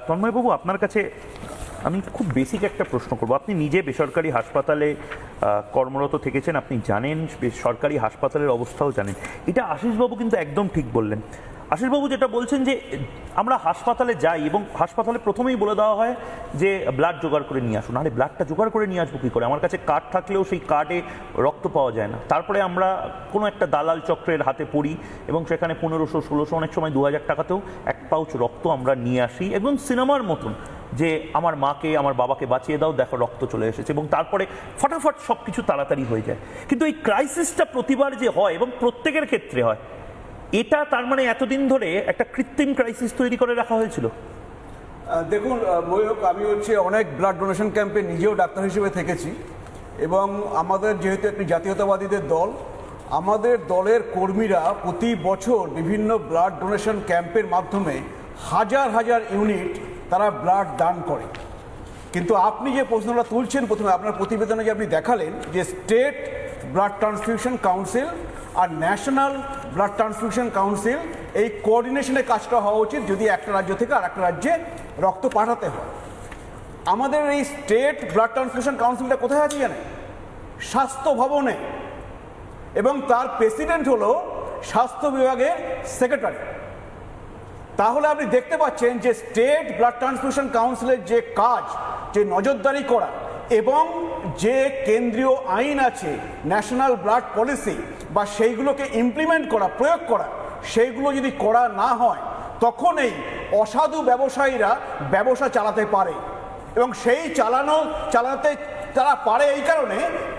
তন্ময়বাবু, আপনার কাছে আমি খুব বেসিক একটা প্রশ্ন করব। আপনি নিজে বেসরকারি হাসপাতালে কর্মরত থেকেছেন, আপনি জানেন সরকারি হাসপাতালের অবস্থাও জানেন। এটা আশিসবাবু কিন্তু একদম ঠিক বললেন। আশিসবাবু যেটা বলছেন যে আমরা হাসপাতালে যাই এবং হাসপাতালে প্রথমেই বলে দেওয়া হয় যে ব্লাড জোগাড় করে নিয়ে আসুন। আরে ব্লাডটা জোগাড় করে নিয়ে আসবো কী করে? আমার কাছে কার্ড থাকলেও সেই কার্ডে রক্ত পাওয়া যায় না। তারপরে আমরা কোনো একটা দালাল চক্রের হাতে পড়ি এবং সেখানে 1500, 1600, অনেক সময় 2000 টাকাতেও এক পাউচ রক্ত আমরা নিয়ে আসি এবং সিনেমার মতন যে আমার মাকে আমার বাবাকে বাঁচিয়ে দাও, দেখো রক্ত চলে এসেছে, এবং তারপরে ফটাফট সব কিছু তাড়াতাড়ি হয়ে যায়। কিন্তু এই ক্রাইসিসটা প্রতিবার যে হয় এবং প্রত্যেকের ক্ষেত্রে হয়, এটা তার মানে এতদিন ধরে একটা কৃত্রিম ক্রাইসিস তৈরি করে রাখা হয়েছিল। দেখুন ময়ূক, আমি অনেক ব্লাড ডোনেশন ক্যাম্পে নিজেও ডাক্তার হিসেবে থেকেছি এবং আমাদের যেহেতু একটি জাতীয়তাবাদীদের দল, আমাদের দলের কর্মীরা প্রতি বছর বিভিন্ন ব্লাড ডোনেশন ক্যাম্পের মাধ্যমে হাজার হাজার ইউনিট তারা ব্লাড দান করে। কিন্তু আপনি যে প্রশ্নটা তুলছেন, প্রথমে আপনার প্রতিবেদনে যে আপনি দেখালেন যে স্টেট ব্লাড ট্রান্সফিউশন কাউন্সিল আর ন্যাশনাল ব্লাড ট্রান্সফিউশন কাউন্সিল, এই কোঅর্ডিনেশনের কাজটা হওয়া উচিত যদি একটা রাজ্য থেকে আর একটা রাজ্যে রক্ত পাঠাতে হয়। আমাদের এই স্টেট ব্লাড ট্রান্সফিউশন কাউন্সিলটা কোথায় আছে জানেন? স্বাস্থ্য ভবনে, এবং তার প্রেসিডেন্ট হলো স্বাস্থ্য বিভাগের সেক্রেটারি। তাহলে আপনি দেখতে পাচ্ছেন যে স্টেট ব্লাড ট্রান্সফিউশন কাউন্সিলের যে কাজ, যে নজরদারি করা এবং যে কেন্দ্রীয় আইন আছে ন্যাশনাল ব্লাড পলিসি, বা সেইগুলোকে ইমপ্লিমেন্ট করা, প্রয়োগ করা, সেইগুলো যদি করা না হয় তখন এই অসাধু ব্যবসায়ীরা ব্যবসা চালাতে পারে। এবং সেই চালাতে তারা পারে এই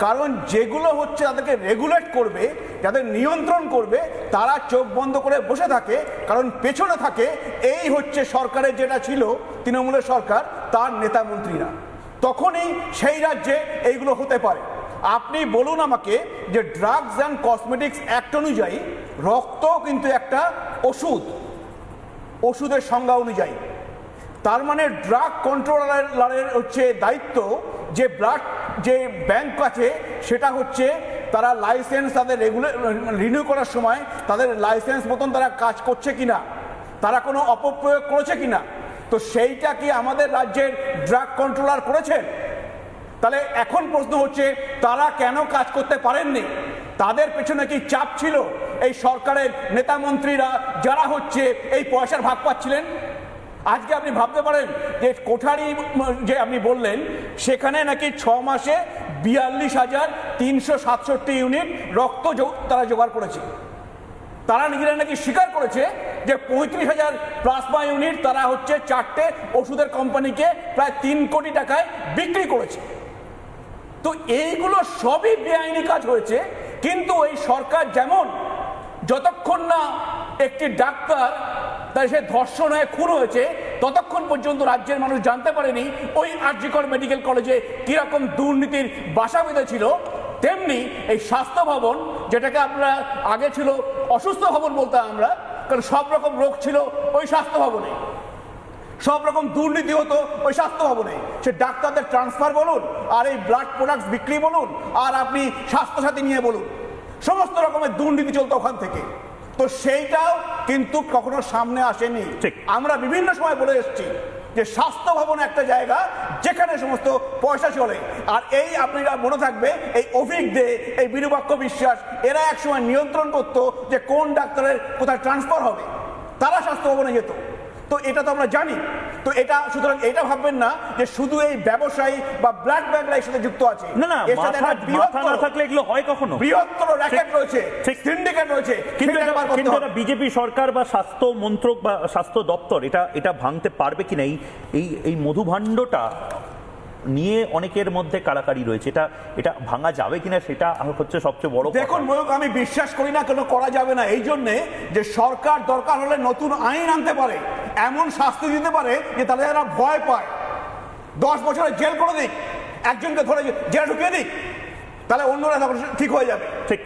কারণ যেগুলো তাদেরকে রেগুলেট করবে, যাদের নিয়ন্ত্রণ করবে, তারা চোখ বন্ধ করে বসে থাকে। কারণ পেছনে থাকে এই সরকারের যেটা ছিল তৃণমূলের সরকার, তার নেতা মন্ত্রীরা। তখনই সেই রাজ্যে এইগুলো হতে পারে। আপনি বলুন আমাকে যে ড্রাগস অ্যান্ড কসমেটিক্স অ্যাক্ট অনুযায়ী রক্ত কিন্তু একটা ওষুধের সংজ্ঞা অনুযায়ী। তার মানে ড্রাগ কন্ট্রোলারের দায়িত্ব যে ব্লাড যে ব্যাংক আছে সেটা তারা লাইসেন্স তাদের রিনিউ করার সময় তাদের লাইসেন্স মতন তারা কাজ করছে কিনা, তারা কোনো অপপ্রয়োগ করেছে কিনা। তো সেইটা কি আমাদের রাজ্যের ড্রাগ কন্ট্রোলার করেছেন? তাহলে এখন প্রশ্ন তারা কেন কাজ করতে পারেননি? তাদের পেছনে কি চাপ ছিল এই সরকারের নেতা মন্ত্রীরা, যারা এই পয়সার ভাগ পাচ্ছিলেন? আজকে আপনি ভাবতে পারেন যে কোঠারি যে আপনি বললেন, সেখানে নাকি 6 মাসে 42,367 ইউনিট রক্ত তারা জোগাড় করেছে। তারা নিজেরা নাকি স্বীকার করেছে যে 35,000 প্লাজমা ইউনিট তারা 4টে ওষুধের কোম্পানিকে প্রায় 3 কোটি টাকায় বিক্রি করেছে। তো এইগুলো সবই বেআইনি কাজ হয়েছে। কিন্তু এই সরকার যতক্ষণ না একটি ডাক্তার সে ধর্ষণ হয়ে খুন হয়েছে, ততক্ষণ পর্যন্ত রাজ্যের মানুষ জানতে পারেনি ওই আর.জি. কর মেডিকেল কলেজে কিরকম দুর্নীতির বাসা বেঁধেছিল। তেমনি এই স্বাস্থ্য ভবন, যেটাকে আমরা আগে ছিল অসুস্থ ভবন বলতাম আমরা, কারণ সব রকম রোগ ছিল ওই স্বাস্থ্য ভবনে, সব রকম দুর্নীতি হতো ওই স্বাস্থ্য ভবনে। সে ডাক্তারদের ট্রান্সফার বলুন, আর এই ব্লাড প্রোডাক্টস বিক্রি বলুন, আর আপনি স্বাস্থ্যসাথী নিয়ে বলুন, সমস্ত রকমের দুর্নীতি চলতো ওখান থেকে। তো সেইটাও কিন্তু কখনো সামনে আসেনি। আমরা বিভিন্ন সময় বলে এসেছি যে স্বাস্থ্য ভবন একটা জায়গা যেখানে সমস্ত পয়সা চলে। আর এই আপনারা মনে থাকবে, এই অভিক দে, এই বিরূপাক্ষ বিশ্বাস, এরা একসময় নিয়ন্ত্রণ করতো যে কোন ডাক্তারের কোথায় ট্রান্সফার হবে, তারা স্বাস্থ্য ভবনে যেত। তো এটা তো আমরা জানি। তো এটা সুতরাং এটা ভাববেন না যে শুধু এই ব্যবসায়ী বা ব্লাড ব্যাংকরা এর সাথে যুক্ত আছে। না, মাথা না থাকলে এগুলো হয় কখনো? বৃহত্তর র্যাকেট রয়েছে, সিন্ডিকেট রয়েছে। কিন্তু বিজেপি সরকার বা স্বাস্থ্য মন্ত্রক বা স্বাস্থ্য দপ্তর এটা ভাঙতে পারবে কিনা, এই মধুভাণ্ডটা নিয়ে অনেকের মধ্যে কাড়াকাড়ি রয়েছে। এটা ভাঙা যাবে কিনা সেটা সবচেয়ে বড়। দেখুন ময়ূক, আমি বিশ্বাস করি না কেন করা যাবে না, এই জন্যে যে সরকার দরকার হলে নতুন আইন আনতে পারে, এমন শাস্তি দিতে পারে যে তাহলে যারা ভয় পায় 10 বছরের জেল করে দিক, একজনকে ধরে জেলে ঢুকিয়ে দিক, তাহলে অন্যরা ঠিক হয়ে যাবে। ঠিক।